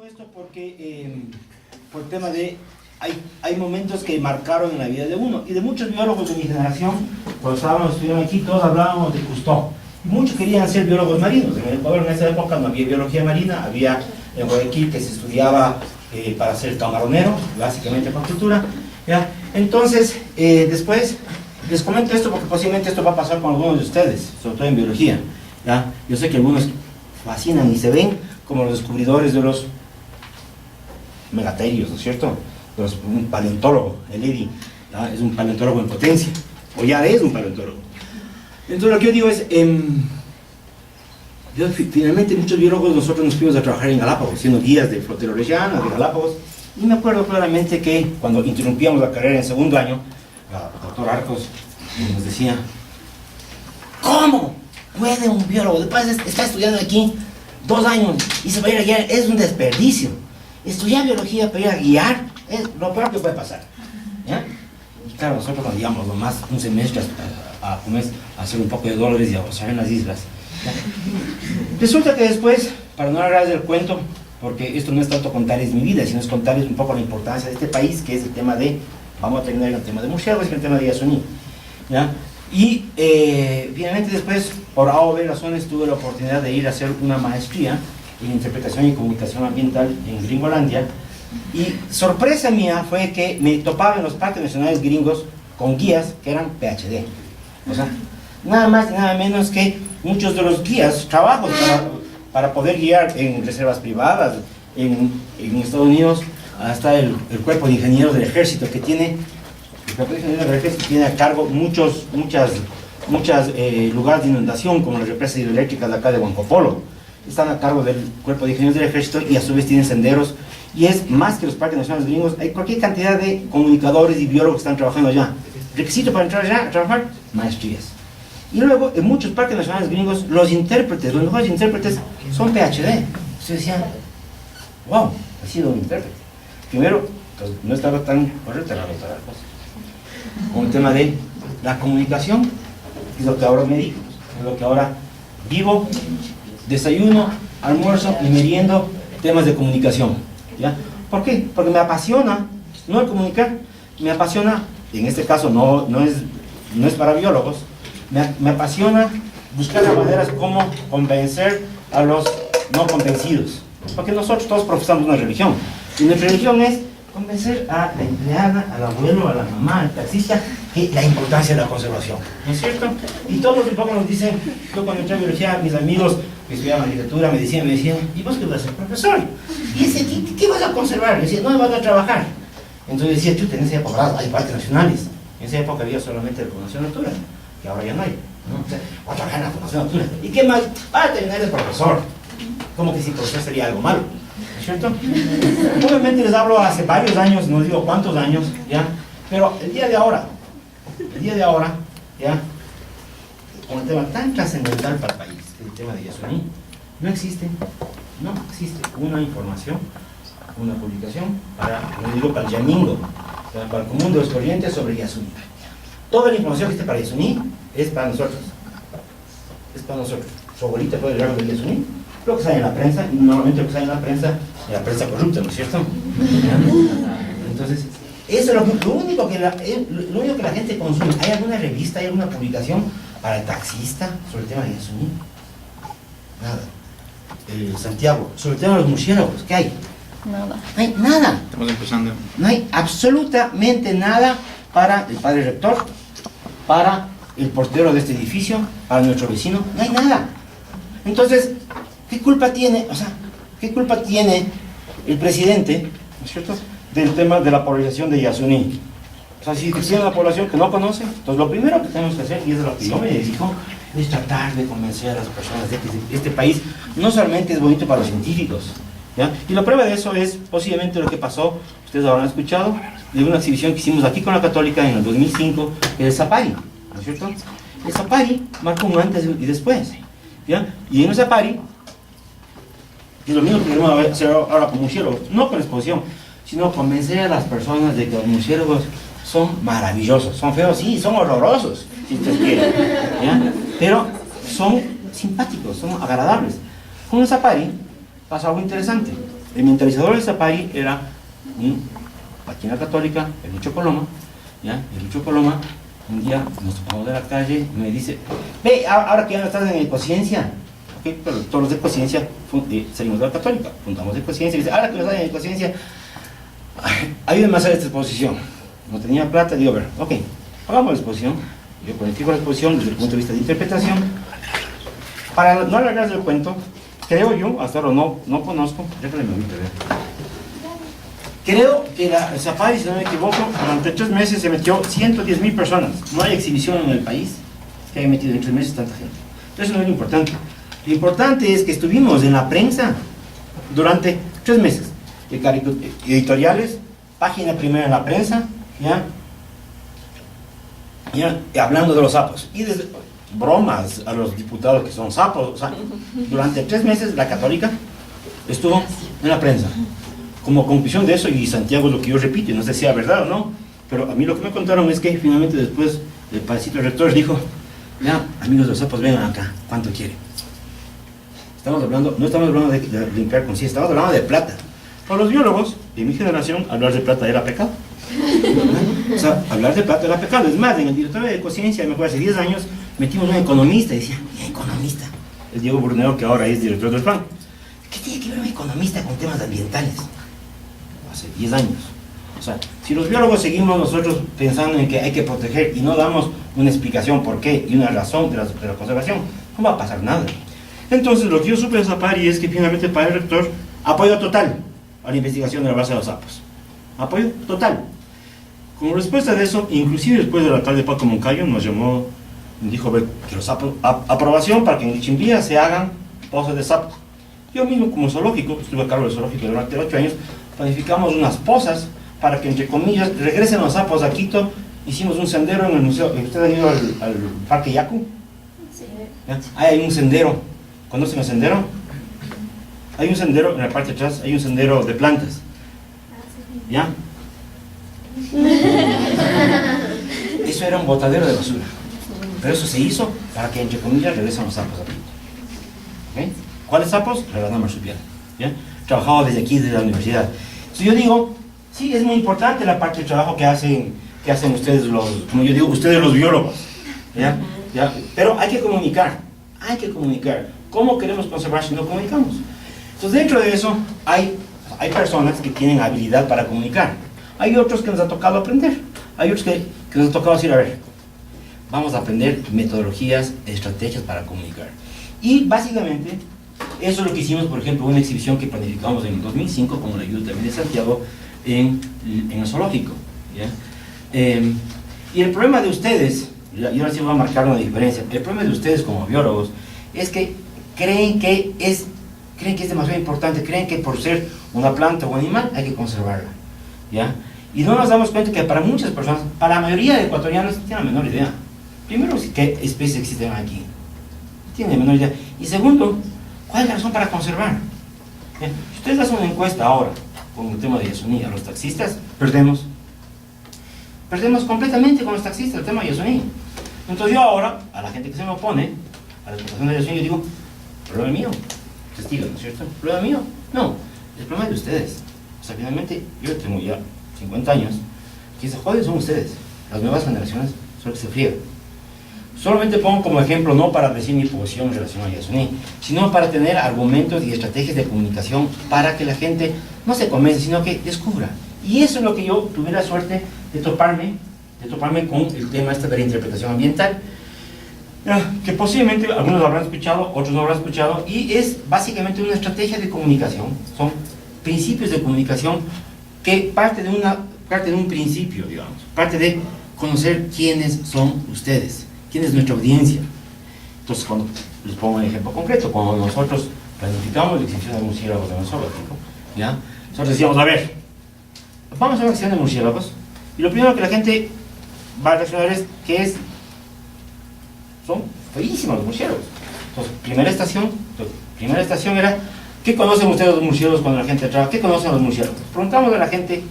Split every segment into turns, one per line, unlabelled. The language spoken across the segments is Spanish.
Digo esto porque por el tema de hay momentos que marcaron en la vida de uno y de muchos biólogos de mi generación. Cuando estuvieron aquí, todos hablábamos de Cousteau y muchos querían ser biólogos marinos. En el Ecuador en esa época no había biología marina, había en Guayaquil que se estudiaba para ser camaronero, básicamente acuacultura, ¿ya? Entonces después les comento esto porque posiblemente esto va a pasar con algunos de ustedes, sobre todo en biología, ¿ya? Yo sé que algunos fascinan y se ven como los descubridores de los megaterios, ¿no es cierto? Un paleontólogo, el Eddy, ¿ya? Es un paleontólogo en potencia, o ya es un paleontólogo. Entonces lo que yo digo es, finalmente muchos biólogos nosotros nos fuimos a trabajar en Galápagos, siendo guías de flotilla orellana, de Galápagos, y me acuerdo claramente que cuando interrumpíamos la carrera en segundo año, el doctor Arcos nos decía, ¿cómo puede un biólogo, después está estudiando aquí 2 años y se va a ir a guiar? Es un desperdicio. Estudiar biología para ir a guiar es lo peor que puede pasar, ¿ya? Y claro, nosotros nos digamos lo más un semestre a hacer un poco de dólares y a gozar en las islas, ¿ya? Resulta que después, para no alargar el cuento, porque esto no es tanto contarles mi vida, sino es contarles un poco la importancia de este país, que es el tema de, vamos a terminar el tema de murciélagos y el tema de Yasuní, ¿ya? Y finalmente después, por A o B razones, tuve la oportunidad de ir a hacer una maestría en interpretación y comunicación ambiental en Gringolandia, y sorpresa mía fue que me topaba en los parques nacionales gringos con guías que eran PhD, o sea, nada más y nada menos que muchos de los guías trabajos para poder guiar en reservas privadas en Estados Unidos. Hasta el cuerpo de ingenieros del ejército que tiene, el cuerpo de ingenieros del ejército tiene a cargo muchos lugares de inundación, como las represas hidroeléctricas de acá de Huancopolo. Están a cargo del cuerpo de ingenieros del ejército y a su vez tienen senderos, y es más que los parques nacionales gringos. Hay cualquier cantidad de comunicadores y biólogos que están trabajando allá. Requisito para entrar allá a trabajar, maestrías. Y luego en muchos parques nacionales gringos los intérpretes, los mejores intérpretes son PhD. Se decían, wow, ha sido un intérprete. Primero, pues, no estaba tan correcta la otra cosa con el tema de la comunicación, que es lo que ahora me dedico, es lo que ahora vivo. Desayuno, almuerzo y meriendo temas de comunicación, ¿ya? ¿Por qué? Porque me apasiona, no el comunicar, me apasiona, en este caso no es para biólogos, me apasiona buscar las maneras como convencer a los no convencidos, porque nosotros todos profesamos una religión, y nuestra religión es convencer a la empleada, al abuelo, a la mamá, al taxista, que la importancia de la conservación, ¿no es cierto? Y todos un poco nos dicen, yo cuando entré a biología, mis amigos que estudiaban literatura me decían, ¿y vos qué vas a ser profesor? Y ese, ¿qué vas a conservar? Y decía, no, vas a trabajar. Entonces decía, chuta, en esa época hay parques nacionales, en esa época había solamente la Fundación Natura, que ahora ya no hay, ¿no? O sea, voy a trabajar en la Fundación Natura. ¿Y qué más? Para terminar el profesor. ¿Cómo que si profesor sería algo malo? ¿No es cierto? Obviamente les hablo hace varios años, no digo cuántos años, ¿ya? Pero el día de ahora, ¿ya? Con el tema tan trascendental para el país, el tema de Yasuní, no existe una información, una publicación para, no digo para el Yaningo, para el común de los corrientes sobre Yasuní. Toda la información que esté para Yasuní es para nosotros. Es para nosotros. Su abuelita puede hablar del Yasuní, lo que sale en la prensa, y normalmente lo que sale en la prensa corrupta, ¿no es cierto? Entonces, eso es lo único que la gente consume. ¿Hay alguna revista, hay alguna publicación para el taxista sobre el tema de Yasuní? Nada. Santiago, sobre el tema de los murciélagos, ¿qué hay?
Nada.
No hay nada.
Estamos empezando.
No hay absolutamente nada para el padre rector, para el portero de este edificio, para nuestro vecino, no hay nada. Entonces, ¿qué culpa tiene el presidente, ¿no es cierto?, del tema de la polarización de Yasuní? O sea, si tiene una población que no conoce, entonces lo primero que tenemos que hacer, y es de lo que yo me dedico, es tratar de convencer a las personas de que este país no solamente es bonito para los científicos, ¿ya? Y la prueba de eso es posiblemente lo que pasó, ustedes habrán escuchado, de una exhibición que hicimos aquí con la Católica en el 2005, el Safari, ¿no es cierto? El Safari marcó un antes y después, ¿ya? Y en el Safari, y lo mismo que queremos hacer ahora con murciélagos, no con exposición, sino convencer a las personas de que los murciélagos son maravillosos. Son feos, sí, son horrorosos, si ustedes quieren, ¿ya? Pero son simpáticos, son agradables. Con un safari pasa algo interesante. El mentalizador del Zapari era un página católica, el Lucho Coloma, ¿ya? El Lucho Coloma, un día nos topamos de la calle y me dice, ve, ahora que ya no estás en Ecociencia, ¿ok? Pero todos los de Ecociencia salimos de la católica, fundamos Ecociencia, y dice, ahora que no estás en Ecociencia, ayúdenme a hacer esta exposición. No tenía plata, digo, a ver, ok, hagamos la exposición. Yo planifico la exposición desde el punto de vista de interpretación. Para no alargarse el cuento, creo yo, hasta ahora no conozco, déjame ver. Creo que el Zapari, si no me equivoco, durante 3 meses se metió 110.000 personas. No hay exhibición en el país que haya metido en 3 meses tanta gente. Eso no es lo importante. Lo importante es que estuvimos en la prensa durante 3 meses. Editoriales, página primera en la prensa, ¿ya? Hablando de los sapos. Y desde bromas a los diputados que son sapos. O sea, durante 3 meses la Católica estuvo en la prensa. Como conclusión de eso, y Santiago es lo que yo repito, y no sé si es verdad o no, pero a mí lo que me contaron es que finalmente después el padrecito rector dijo, ya, amigos de los sapos, vengan acá, ¿cuánto quieren? No estamos hablando de limpiar conciencia, estamos hablando de plata. Para los biólogos, en mi generación, hablar de plata era pecado. O sea, hablar de plata era pecado. Es más, en el directorio de Ecociencia, mejor hace 10 años, metimos un economista, y decía, economista, el Diego Burneo, que ahora es director del PAN. ¿Qué tiene que ver un economista con temas ambientales? Hace 10 años. O sea, si los biólogos seguimos nosotros pensando en que hay que proteger y no damos una explicación por qué y una razón de la conservación, no va a pasar nada. Entonces, lo que yo supe de Zapari es que finalmente para el rector, apoyo total a la investigación de la base de los sapos. Apoyo total. Como respuesta de eso, inclusive después del alcalde Paco Moncayo nos llamó, dijo que los sapos, aprobación para que en Chimbía se hagan pozos de sapos. Yo mismo como zoológico, estuve a cargo del zoológico durante 8 años, planificamos unas pozas para que, entre comillas, regresen los sapos a Quito. Hicimos un sendero en el museo. ¿Usted ha ido al Parque Yacu? Sí. Ahí hay un sendero. ¿Conocen el sendero? Hay un sendero, en la parte de atrás, hay un sendero de plantas. ¿Ya? Eso era un botadero de basura. Pero eso se hizo para que, entre comillas, regresen los sapos a Quito. ¿Okay? ¿Cuáles sapos? Regadama marsupial. ¿Ya? Trabajado desde aquí, desde la universidad. Entonces yo digo, sí, es muy importante la parte del trabajo que hacen ustedes, como yo digo, ustedes los biólogos. ¿Ya? ¿Ya? Pero hay que comunicar. ¿Cómo queremos conservar si no comunicamos? Entonces dentro de eso hay personas que tienen habilidad para comunicar. Hay otros que nos ha tocado aprender. Hay otros que nos ha tocado decir, a ver, vamos a aprender metodologías, estrategias para comunicar. Y básicamente, eso es lo que hicimos, por ejemplo, una exhibición que planificamos en el 2005, con la ayuda también de Santiago, en el zoológico. ¿Ya? Y el problema de ustedes, y ahora sí voy a marcar una diferencia, el problema de ustedes como biólogos es que creen que es demasiado importante, creen que por ser una planta o un animal hay que conservarla. ¿Ya? Y no nos damos cuenta que para muchas personas, para la mayoría de ecuatorianos, no tienen la menor idea. Primero, qué especies existen aquí. No tienen la menor idea. Y segundo, ¿cuál es la razón para conservar? Bien, si ustedes hacen una encuesta ahora con el tema de Yasuní a los taxistas, perdemos completamente con los taxistas el tema de Yasuní. Entonces yo ahora, a la gente que se me opone a la explotación de Yasuní, yo digo, problema mío, testigo, ¿no es cierto? ¿Problema mío? No, el problema es de ustedes. O sea, finalmente, yo tengo ya 50 años, quien se jode son ustedes, las nuevas generaciones son las que se friegan. Solamente pongo como ejemplo, no para decir mi posición en relación a Yasuní, sino para tener argumentos y estrategias de comunicación para que la gente no se convence, sino que descubra. Y eso es lo que yo tuve la suerte de toparme con el tema de la interpretación ambiental, que posiblemente algunos lo habrán escuchado, otros no lo habrán escuchado, y es básicamente una estrategia de comunicación. Son principios de comunicación que parte de un principio, digamos, parte de conocer quiénes son ustedes, quién es nuestra audiencia. Entonces, cuando les pongo un ejemplo concreto, cuando nosotros planificamos la exhibición de murciélagos en el zoológico, ¿ya? Nosotros decíamos, a ver, vamos a hacer una exhibición de murciélagos, y lo primero que la gente va a reaccionar es que son feísimos los murciélagos. Entonces, primera estación era, ¿qué conocen ustedes los murciélagos cuando la gente trabaja? ¿Qué conocen los murciélagos? Preguntamos a la gente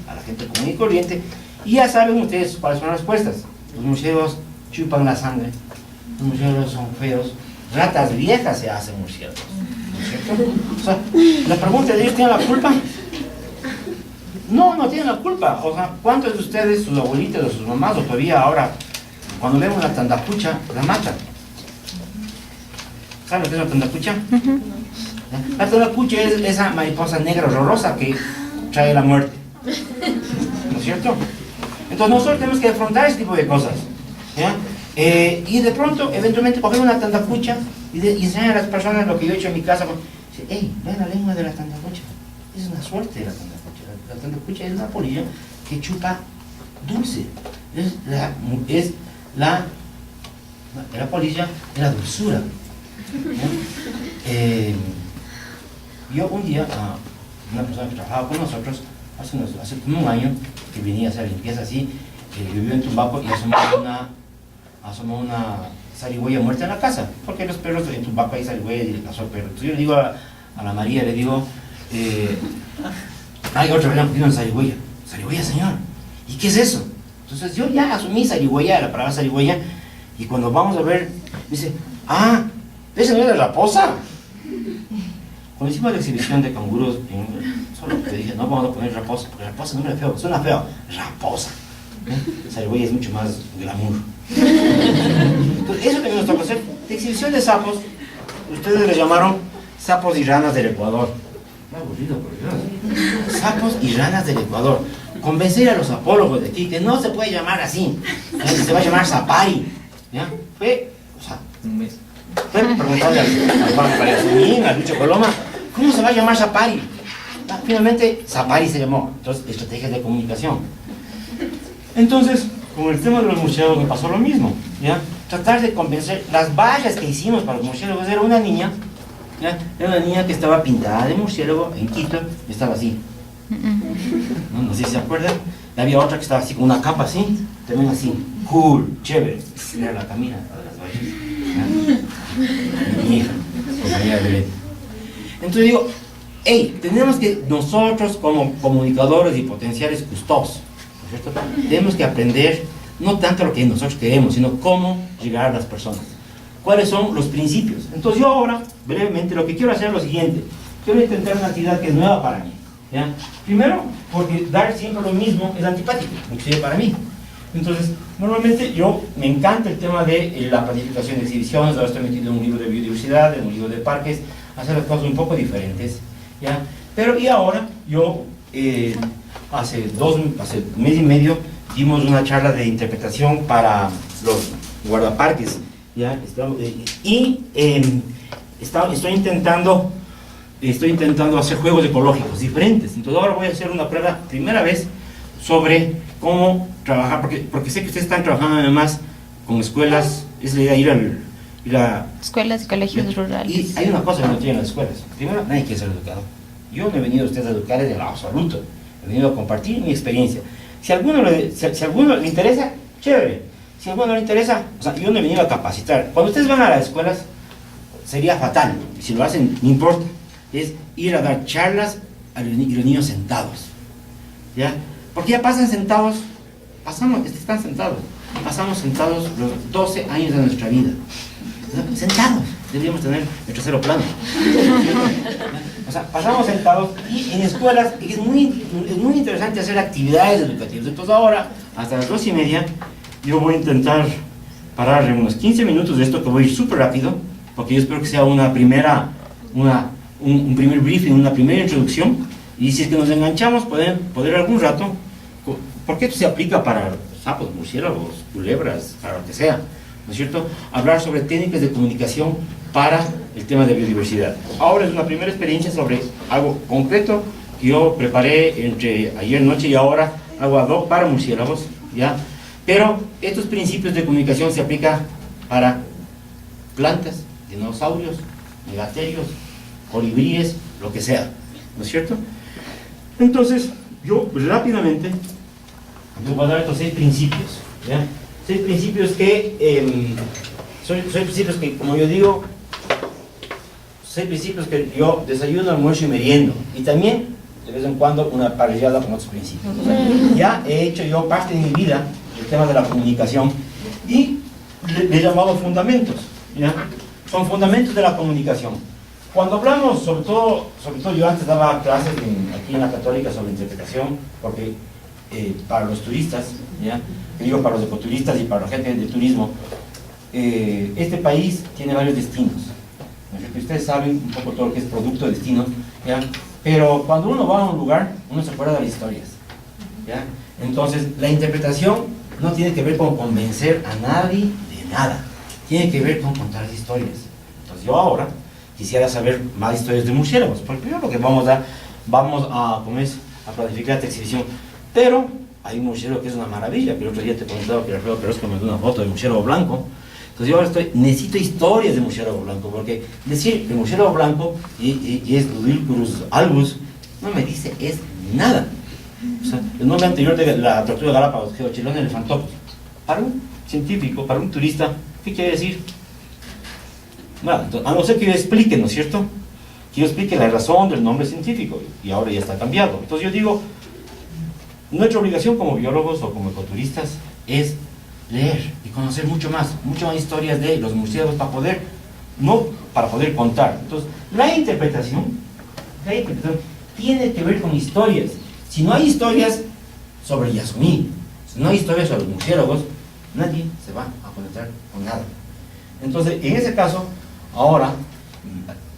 común y corriente, y ya saben ustedes cuáles son las respuestas. Los murciélagos chupan la sangre, los murciélagos son feos, ratas viejas se hacen murciélagos. ¿no es cierto? O sea, la pregunta de ellos, ¿tienen la culpa? No, no tienen la culpa. O sea, ¿cuántos de ustedes, sus abuelitas o sus mamás, o todavía ahora, cuando vemos la tandapucha, la matan? ¿Saben lo que es la tandapucha? La tandapucha es esa mariposa negra horrorosa que trae la muerte, ¿no es cierto? Entonces nosotros tenemos que afrontar ese tipo de cosas, ¿ya? Y de pronto, eventualmente, coger una tandapucha y enseñar a las personas lo que yo he hecho en mi casa. Dice, hey, ven la lengua de la tandapucha. Es una suerte la tandapucha. La tandapucha es una polilla que chupa dulce. Es la polilla de la dulzura. Yo un día, una persona que trabajaba con nosotros, hace como un año, que venía a hacer limpieza así, vivió en Tumbaco y asomó una zarigüeya muerta en la casa, porque los perros en Tumbaco hay zarigüeya y le pasó al perro. Entonces yo le digo a la María, le digo, hay otra vez una zarigüeya. Zarigüeya, señor, ¿y qué es eso? Entonces yo ya asumí zarigüeya, la palabra zarigüeya, y cuando vamos a ver, me dice, ¿esa no es la raposa? Cuando hicimos la exhibición de canguros, solo te dije, no vamos a poner raposa, porque raposa no es feo, suena feo, raposa. Zarigüeya es mucho más glamour. Entonces, eso también nos toca hacer. De exhibición de sapos, ustedes le llamaron sapos y ranas del Ecuador. Qué aburrido, por Dios. Sapos y ranas del Ecuador. Convencer a los apólogos de aquí que no se puede llamar así, se va a llamar Zapari. ¿Ya? Fue preguntarle a Juan Pariasumín, a Lucho Coloma, ¿cómo se va a llamar Zapari? Finalmente, Zapari se llamó. Entonces, estrategias de comunicación. Entonces, con el tema de los murciélagos me pasó lo mismo, ¿ya? Tratar de convencer, las vallas que hicimos para los murciélagos, era una niña, ¿ya? Era una niña que estaba pintada de murciélago en Quito, y estaba así. No sé si se acuerdan. Y había otra que estaba así, con una capa así, también así, cool, chévere. Era la Camila de las vallas, ¿ya? Mi hija, compañera de bebé. Entonces digo, hey, tenemos que nosotros como comunicadores y potenciales custodios, ¿cierto? Tenemos que aprender no tanto lo que nosotros queremos, sino cómo llegar a las personas. ¿Cuáles son los principios? Entonces yo ahora, brevemente, lo que quiero hacer es lo siguiente. Quiero intentar una actividad que es nueva para mí, ¿ya? Primero, porque dar siempre lo mismo es antipático, inclusive para mí. Entonces, normalmente me encanta el tema de la planificación de exhibiciones. Ahora estoy metido en un libro de biodiversidad, en un libro de parques, hacer las cosas un poco diferentes, ¿ya? Pero y ahora yo... hace mes y medio dimos una charla de interpretación para los guardaparques, ¿ya? Estoy intentando hacer juegos ecológicos diferentes. Entonces ahora voy a hacer una prueba, primera vez, sobre cómo trabajar, porque sé que ustedes están trabajando además con escuelas, es la idea ir a
escuelas y colegios rurales.
Y hay una cosa que no tienen las escuelas. Primero, nadie quiere ser educador. Yo no he venido a ustedes a educar desde el absoluto. He venido a compartir mi experiencia. Si a alguno le interesa, chévere. Si a alguno no le interesa, o sea, yo no he venido a capacitar. Cuando ustedes van a las escuelas, sería fatal. Si lo hacen, no importa. Es ir a dar charlas y los niños sentados, ¿ya? Porque ya pasan sentados, están sentados. Pasamos sentados los 12 años de nuestra vida. Sentados. Deberíamos tener el tercero plano. O sea, pasamos sentados y en escuelas es muy interesante hacer actividades educativas. Entonces ahora, hasta las 2:30, yo voy a intentar parar en unos 15 minutos de esto, que voy a ir súper rápido, porque yo espero que sea un primer briefing, una primera introducción, y si es que nos enganchamos, poder algún rato, porque esto se aplica para sapos, murciélagos, culebras, para lo que sea, ¿no es cierto? Hablar sobre técnicas de comunicación para el tema de biodiversidad. Ahora es una primera experiencia sobre algo concreto que yo preparé entre ayer noche y ahora, algo ad hoc para murciélagos, ¿ya? Pero estos principios de comunicación se aplican para plantas, dinosaurios, megaterios, colibríes, lo que sea, ¿no es cierto? Entonces, yo rápidamente les voy a dar estos 6 principios, ¿ya? 6 principios que son principios que, como yo digo, 6 principios que yo desayuno, almuerzo y meriendo, y también de vez en cuando una parrillada con otros principios. O sea, ya he hecho yo parte de mi vida el tema de la comunicación y le he llamado fundamentos, ¿ya? Son fundamentos de la comunicación. Cuando hablamos, sobre todo yo antes daba clases aquí en la Católica sobre interpretación, porque para los turistas, ¿ya? Digo para los ecoturistas y para la gente de turismo, este país tiene varios destinos. Ustedes saben un poco todo lo que es producto de destinos, ¿ya? Pero cuando uno va a un lugar, uno se acuerda de las historias, ¿ya? Entonces, la interpretación no tiene que ver con convencer a nadie de nada, tiene que ver con contar historias. Entonces, yo ahora quisiera saber más historias de murciélagos, porque primero lo que vamos a planificar esta exhibición, pero hay un murciélago que es una maravilla, que el otro día te comentaba que Alfredo Perosco me dio una foto de murciélago blanco. Entonces yo ahora necesito historias de murciélago blanco, porque decir el murciélago blanco y es Ludicrus albus no me dice es nada. O sea, el nombre anterior de la tortuga galápagos, Geochilon elephantopus, para un científico, para un turista, ¿qué quiere decir? Nada, entonces, a no ser que yo explique, ¿no es cierto? Que yo explique la razón del nombre científico, y ahora ya está cambiado. Entonces yo digo, nuestra obligación como biólogos o como ecoturistas es leer y conocer mucho más historias de los murciélagos para poder contar. Entonces, la interpretación tiene que ver con historias. Si no hay historias sobre Yasumí, si no hay historias sobre los murciélagos, nadie se va a conectar con nada. Entonces, en ese caso, ahora,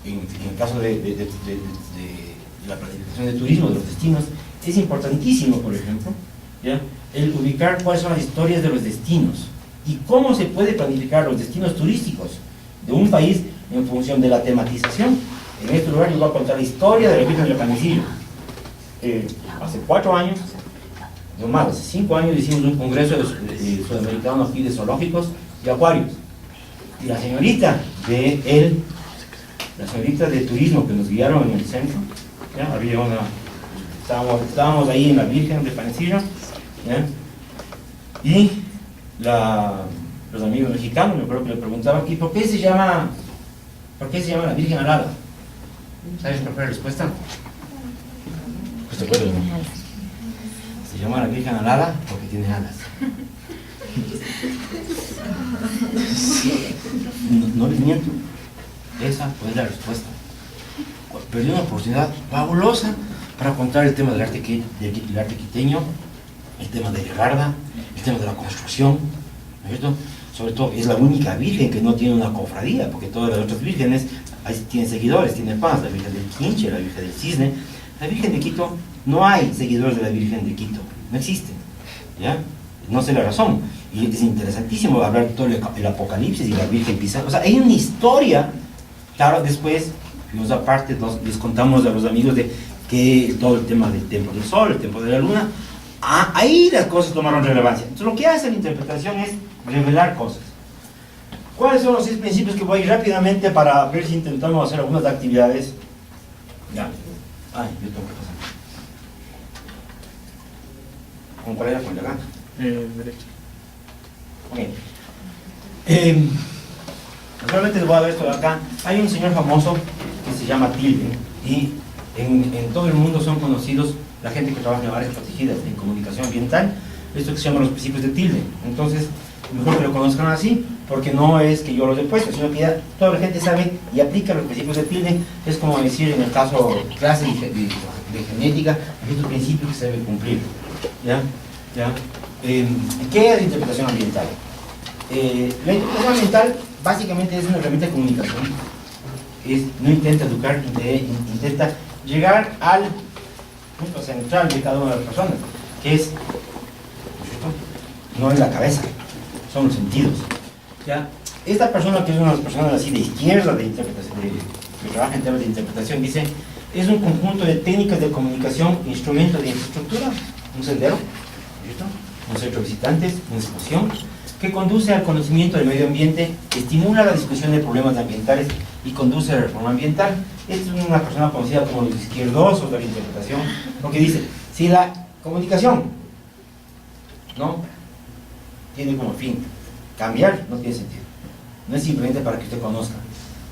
en el caso de la planificación de turismo, de los destinos, es importantísimo, por ejemplo, ¿ya?, el ubicar cuáles son las historias de los destinos y cómo se puede planificar los destinos turísticos de un país en función de la tematización. En este lugar yo voy a contar la historia de la Virgen del Panecillo. Hace 4 años, no más, hace 5 años hicimos un congreso sudamericano aquí de zoológicos y acuarios. Y la señorita de turismo que nos guiaron en el centro, ¿ya?, estábamos ahí en la Virgen de Panecillo, ¿ya?, y los amigos mexicanos, me acuerdo que le preguntaban, ¿y por qué se llama la Virgen Alada? ¿Sabes cuál fue la respuesta? Pues te acuerdas, ¿no? Se llama la Virgen Alada porque tiene alas. No les miento, esa fue la respuesta. Perdí una oportunidad fabulosa para contar el tema del arte quiteño, el tema de Gerarda, el tema de la construcción, ¿no es cierto? Sobre todo es la única virgen que no tiene una cofradía, porque todas las otras vírgenes tienen seguidores, tienen fans, la Virgen del Quinche, la Virgen del Cisne. La Virgen de Quito, no hay seguidores de la Virgen de Quito, no existen, ¿ya? No sé la razón, y es interesantísimo hablar de todo el Apocalipsis y la Virgen Pizarro. O sea, hay una historia. Claro, después, aparte, les contamos a los amigos de que todo el tema del templo del sol, el templo de la luna, ahí las cosas tomaron relevancia. Entonces lo que hace la interpretación es revelar cosas. ¿Cuáles son los 6 principios que voy a ir rápidamente para ver si intentamos hacer algunas actividades? Ya. Ay, yo tengo que pasar. ¿Con cuál era? ¿Con la gana?
Derecho.
Ok. Realmente les voy a dar esto de acá. Hay un señor famoso que se llama Tilden, y en todo el mundo son conocidos la gente que trabaja en áreas protegidas en comunicación ambiental, esto que se llama los principios de Tilden. Entonces, mejor que lo conozcan así, porque no es que yo los he puesto, sino que ya toda la gente sabe y aplica los principios de Tilden. Es como decir en el caso clase de genética, estos principios que se deben cumplir. ¿Ya? ¿Qué es la interpretación ambiental? La interpretación ambiental básicamente es una herramienta de comunicación. No intenta educar, intenta llegar al punto central de cada una de las personas, que es, no es la cabeza, son los sentidos. ¿Ya? Esta persona, que es una de las personas así de izquierda de interpretación, que trabaja en temas de interpretación, dice: es un conjunto de técnicas de comunicación, instrumentos de infraestructura, un sendero, ¿cierto?, un centro de visitantes, una exposición, que conduce al conocimiento del medio ambiente, estimula la discusión de problemas ambientales y conduce a la reforma ambiental. Esta es una persona conocida como los izquierdosos de la interpretación, porque dice: si la comunicación no tiene como fin cambiar, no tiene sentido, no es simplemente para que usted conozca.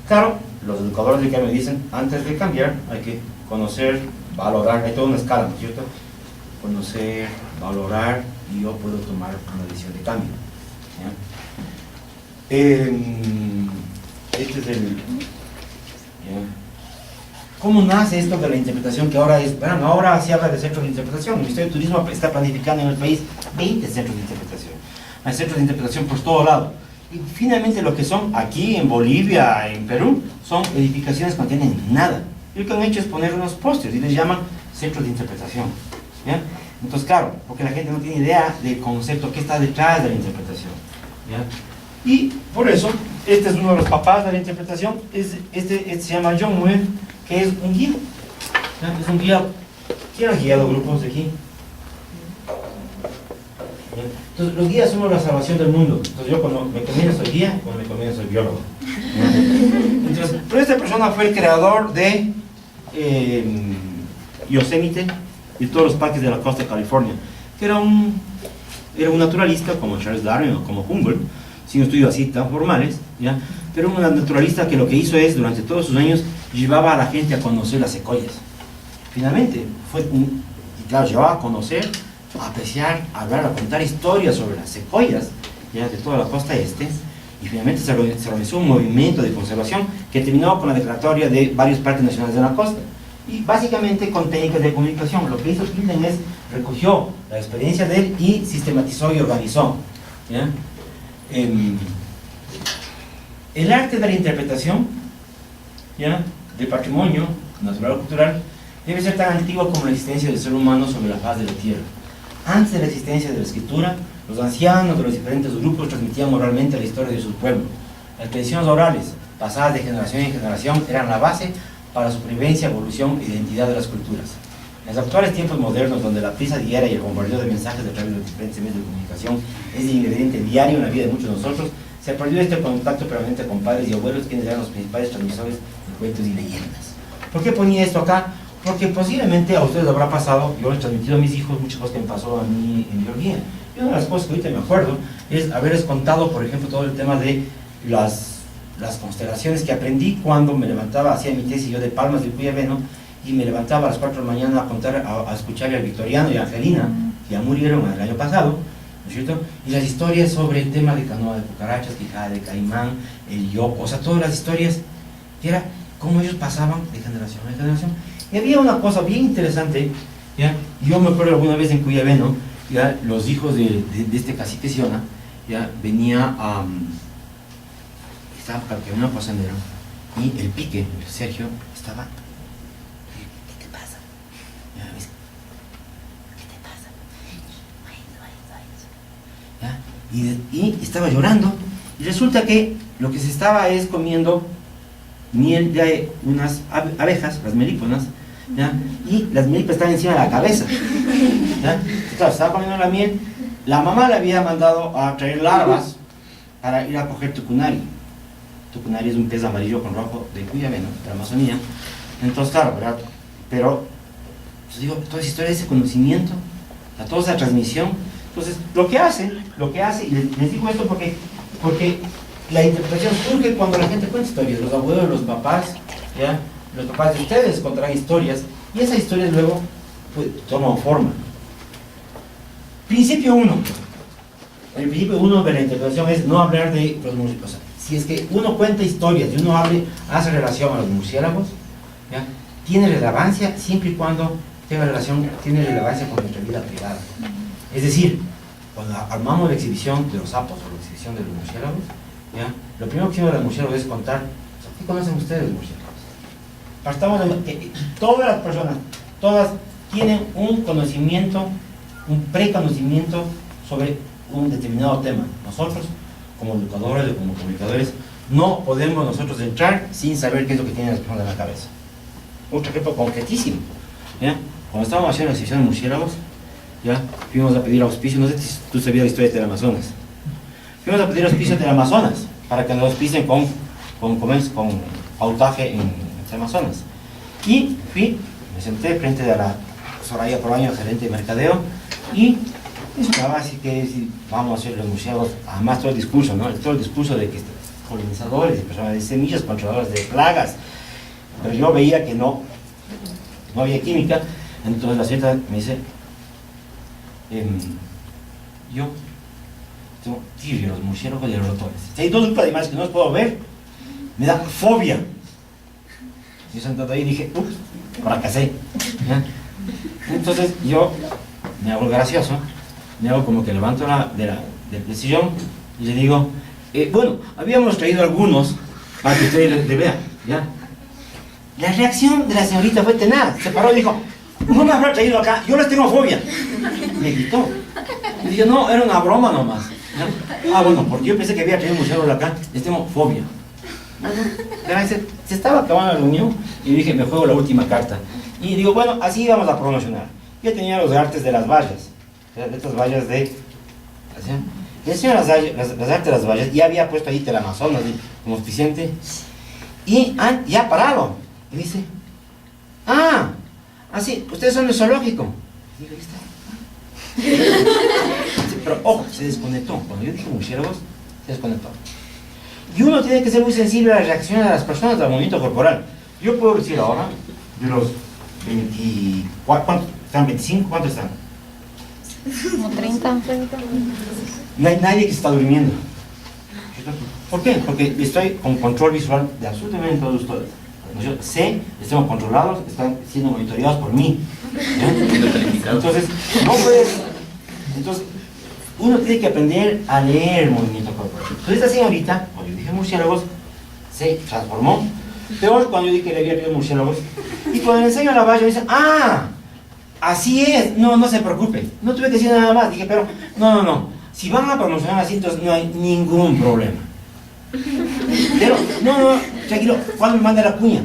Claro, los educadores de cambio dicen: antes de cambiar hay que conocer, valorar, hay toda una escala, ¿no es cierto? Conocer, valorar, y yo puedo tomar una decisión de cambio. ¿Ya? Este es ¿Cómo nace esto de la interpretación que ahora es, bueno, ahora se habla de centros de interpretación? El Ministerio de Turismo está planificando en el país 20 centros de interpretación. Hay centros de interpretación por todo lado. Y finalmente lo que son aquí en Bolivia, en Perú, son edificaciones que no tienen nada. Y lo que han hecho es poner unos pósters y les llaman centros de interpretación. ¿Ya? Entonces, claro, porque la gente no tiene idea del concepto que está detrás de la interpretación. ¿Ya? Y por eso, este es uno de los papás de la interpretación, este se llama John Muir, que es un guía. ¿Ya? Es un guía. ¿Quién ha guiado grupos de aquí? ¿Ya? Entonces, los guías somos la salvación del mundo. Entonces, yo cuando me conviene soy guía, cuando me conviene soy biólogo. ¿Ya? Entonces, pero esta persona fue el creador de Yosemite y todos los parques de la costa de California, que era un naturalista como Charles Darwin o como Humboldt, sin estudios así tan formales, ¿ya? Pero un naturalista que lo que hizo es, durante todos sus años, llevaba a la gente a conocer las secuoyas. Finalmente, claro, llevaba a conocer, a apreciar, a hablar, a contar historias sobre las secuoyas, ¿ya? De toda la costa este, y finalmente se organizó un movimiento de conservación que terminó con la declaratoria de varios parques nacionales de la costa. Y básicamente con técnicas de comunicación, lo que hizo Kilden es recogió la experiencia de él y sistematizó y organizó. ¿Ya? El arte de la interpretación, ¿ya?, del patrimonio natural o cultural debe ser tan antiguo como la existencia del ser humano sobre la faz de la tierra. Antes de la existencia de la escritura, los ancianos de los diferentes grupos transmitían oralmente la historia de su pueblo. Las tradiciones orales, pasadas de generación en generación, eran la base para la supervivencia, evolución e identidad de las culturas. En los actuales tiempos modernos, donde la prisa diaria y el bombardeo de mensajes a través de los diferentes medios de comunicación es el ingrediente diario en la vida de muchos de nosotros, se perdió este contacto permanente con padres y abuelos, quienes eran los principales transmisores de cuentos y leyendas. ¿Por qué ponía esto acá? Porque posiblemente a ustedes les habrá pasado, yo les he transmitido a mis hijos muchas cosas que me pasó a mí en biología. Y una de las cosas que ahorita me acuerdo es haberles contado, por ejemplo, todo el tema de las constelaciones que aprendí cuando me levantaba, hacía mi tesis yo de Palmas de Cuyabeno, y me levantaba a las 4 de la mañana a contar, a escuchar al Victoriano y a Angelina, que ya murieron el año pasado, ¿no es cierto? Y las historias sobre el tema de canoa de cucarachas, quijada de caimán, el yoco, o sea, todas las historias, que era cómo ellos pasaban de generación en generación. Y había una cosa bien interesante, ¿ya? Yo me acuerdo alguna vez en Cuyabeno, ya, los hijos de este cacique Siona, ya, venía a... estaba caminando por sendero, y el pique, Sergio, estaba... ¿Qué te pasa? ¿Qué te pasa? ¿Ya? Y estaba llorando, y resulta que lo que se estaba es comiendo miel de unas abejas, las melíponas, ¿ya? Y las melíponas estaban encima de la cabeza, ¿ya? Claro, estaba comiendo la miel, la mamá le había mandado a traer larvas para ir a coger tucunari. Tucunari es un pez amarillo con rojo de Cuyabeno, de la Amazonía. Entonces, claro, ¿verdad? Pero, pues digo, toda esa historia, ese conocimiento, toda esa transmisión. Entonces, lo que hace, y les digo esto porque la interpretación surge cuando la gente cuenta historias, los abuelos, los papás, ¿ya? Los papás de ustedes contarán historias, y esas historias luego pues, toman forma. Principio 1. El principio 1 de la interpretación es no hablar de los murciélagos. Si es que uno cuenta historias y uno hace relación a los murciélagos, ¿ya? Tiene relevancia siempre y cuando tiene relevancia con nuestra vida privada. Es decir, cuando armamos la exhibición de los sapos o la exhibición de los murciélagos, ¿ya? Lo primero que hicimos de los murciélagos es contar, ¿qué conocen ustedes de los murciélagos? Partamos de que todas las personas, todas tienen un conocimiento, un preconocimiento sobre un determinado tema. Nosotros, como educadores o como comunicadores, no podemos nosotros entrar sin saber qué es lo que tienen las personas en la cabeza. Otro ejemplo concretísimo, ¿ya? Cuando estábamos haciendo la exhibición de murciélagos, ¿ya? Fuimos a pedir auspicio, no sé si tú sabías la historia del Amazonas. Fuimos a pedir auspicio del Amazonas para que nos auspicien con pautaje en el Amazonas. Y me senté frente a la Soraya Proaño, gerente de mercadeo, y estaba así que vamos a hacer los murciélagos, además todo el discurso, ¿no? Todo el discurso de que polinizadores y personas de semillas, controladores de plagas, pero yo veía que no había química. Entonces la cierta me dice, yo tengo tirria los murciélagos y los ratones. Si hay dos grupos de animales que no los puedo ver, me da fobia. Yo sentado ahí dije, ups, fracasé. ¿Ya? Entonces yo me hago gracioso, me hago como que levanto del sillón y le digo, bueno, habíamos traído algunos para que ustedes le vean, ¿ya? La reacción de la señorita fue tenaz, se paró y dijo, no me habrá traído acá, yo les tengo fobia. Me gritó. Y dije, no, era una broma nomás. ¿Ya? Ah, bueno, porque yo pensé que había traído un murciélago acá, les tengo fobia. Se estaba acabando la reunión y dije, me juego la última carta. Y digo, bueno, así vamos a promocionar. Yo tenía los artes de las vallas, de estas vallas de... ¿así? El señor las artes de las vallas, ya había puesto ahí Teleamazonas como auspiciante. Y ya parado. Y dice, así, ustedes son del zoológico. Y digo, ahí está. Sí, pero ojo, se desconectó. Cuando yo dije murciélagos, se desconectó. Y uno tiene que ser muy sensible a la reacción de las personas, al movimiento corporal. Yo puedo decir ahora, de los 24, ¿cuántos están? ¿25? ¿Cuántos están?
Como 30.
No hay nadie que está durmiendo. ¿Por qué? Porque estoy con control visual de absolutamente todos ustedes. Yo sé, estamos controlados, están siendo monitoreados por mí. Entonces, no puedes. Entonces, uno tiene que aprender a leer el movimiento corporal. Entonces, esta señorita, cuando yo dije murciélagos, se transformó. Peor cuando yo dije que le había pedido murciélagos. Y cuando le enseño la valla, me dice, así es, no se preocupe. No tuve que decir nada más. Dije, pero, no. Si van a promocionar así, entonces no hay ningún problema. Pero, no, tranquilo, ¿cuándo me manda la cuña?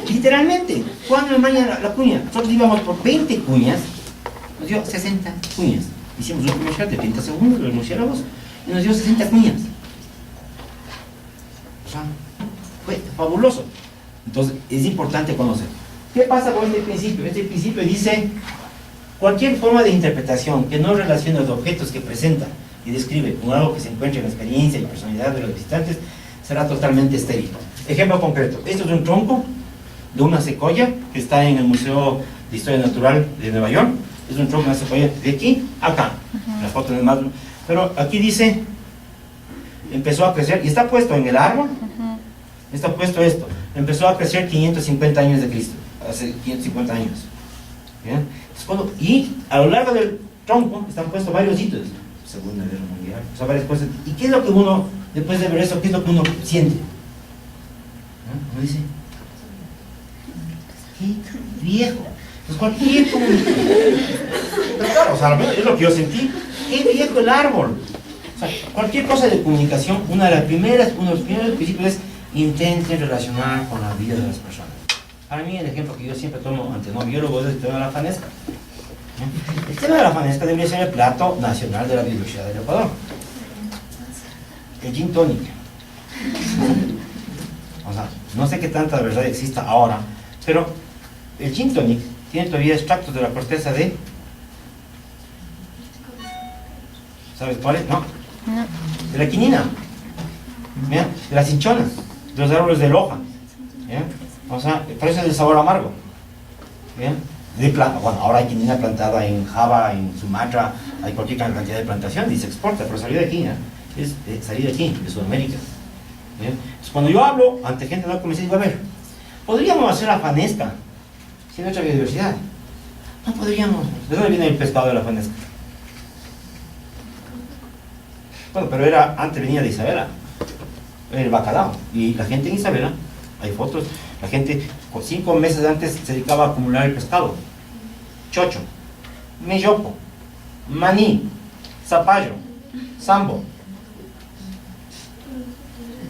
Literalmente, ¿cuándo me manda la cuña? Nosotros íbamos por 20 cuñas, nos dio 60 cuñas. Hicimos un comercial de 30 segundos, los murciélagos, y nos dio 60 cuñas. O sea, fue fabuloso. Entonces, es importante conocer. ¿Qué pasa con este principio? Este principio dice, cualquier forma de interpretación que no relacione los objetos que presenta y describe con algo que se encuentre en la experiencia y personalidad de los visitantes será totalmente estéril. Ejemplo concreto, esto es un tronco de una secoya que está en el Museo de Historia Natural de Nueva York. Es un tronco de una secoya de aquí a acá. La foto no es más, pero aquí dice, empezó a crecer y está puesto en el árbol. Está puesto esto, empezó a crecer 550 años de Cristo, hace 550 años. ¿Bien? Y a lo largo del tronco están puestos varios hitos, Segunda Guerra Mundial, o sea, varias cosas. ¿Y qué es lo que uno, después de ver eso, qué es lo que uno siente? Uno dice, qué viejo. Pues cualquier comunicación. Pero claro, o sea, es lo que yo sentí, qué viejo el árbol. O sea, cualquier cosa de comunicación, uno de los primeros principios es intenten relacionar con la vida de las personas. Para mí el ejemplo que yo siempre tomo ante no biólogos es el tema de la fanesca. El tema de la fanesca debería ser el plato nacional de la biodiversidad del Ecuador. El gin tonic. O sea, no sé qué tanta verdad exista ahora, pero el gin tonic tiene todavía extractos de la corteza de... ¿Sabes cuál es? No. De la quinina. ¿Bien? De las cinchonas. De los árboles de hoja. ¿Bien? O sea, por eso es el sabor amargo. ¿Bien? Bueno, ahora hay quinina plantada en Java, en Sumatra, hay cualquier cantidad de plantación y se exporta, pero salió de aquí, ¿eh? Es salir de aquí, de Sudamérica. ¿Bien? Entonces, cuando yo hablo ante gente no comencé, digo, a ver, ¿podríamos hacer la fanesca sin nuestra biodiversidad? No podríamos. ¿De dónde viene el pescado de la fanesca? Bueno, pero antes venía de Isabela, el bacalao, y la gente en Isabela, hay fotos, la gente 5 meses antes se dedicaba a acumular el pescado, chocho, mellopo, maní, zapallo, sambo.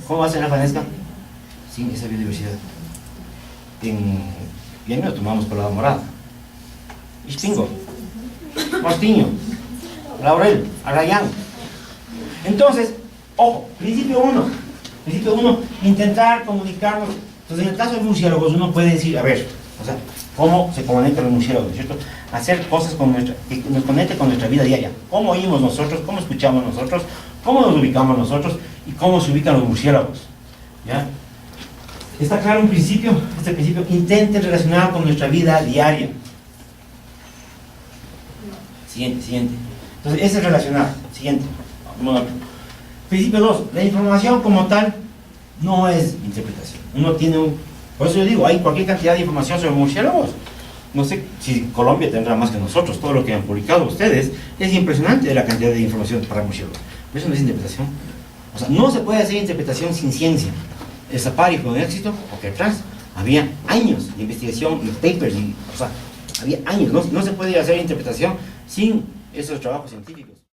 ¿Cómo hacen la fanesca? Sin esa biodiversidad. Bien, lo tomamos por la morada, ispingo, mortiño, laurel, arrayán. Entonces, ojo, principio 1, intentar comunicarnos. Entonces, en el caso de murciélagos, uno puede decir, a ver, o sea, ¿cómo se comunican los murciélagos? ¿Cierto? Hacer cosas que nos conecten con nuestra vida diaria. ¿Cómo oímos nosotros? ¿Cómo escuchamos nosotros? ¿Cómo nos ubicamos nosotros? ¿Y cómo se ubican los murciélagos? ¿Ya? ¿Está claro un principio? Este principio, intenten relacionar con nuestra vida diaria. Siguiente. Entonces, ese es relacionar. Siguiente. Principio 2, la información como tal no es interpretación. Uno tiene Por eso yo digo, hay cualquier cantidad de información sobre murciélagos. No sé si Colombia tendrá más que nosotros, todo lo que han publicado ustedes, es impresionante la cantidad de información para murciélagos. Pero eso no es interpretación. O sea, no se puede hacer interpretación sin ciencia. El safari fue un éxito porque atrás había años de investigación y papers, o sea, había años. No se puede hacer interpretación sin esos trabajos científicos.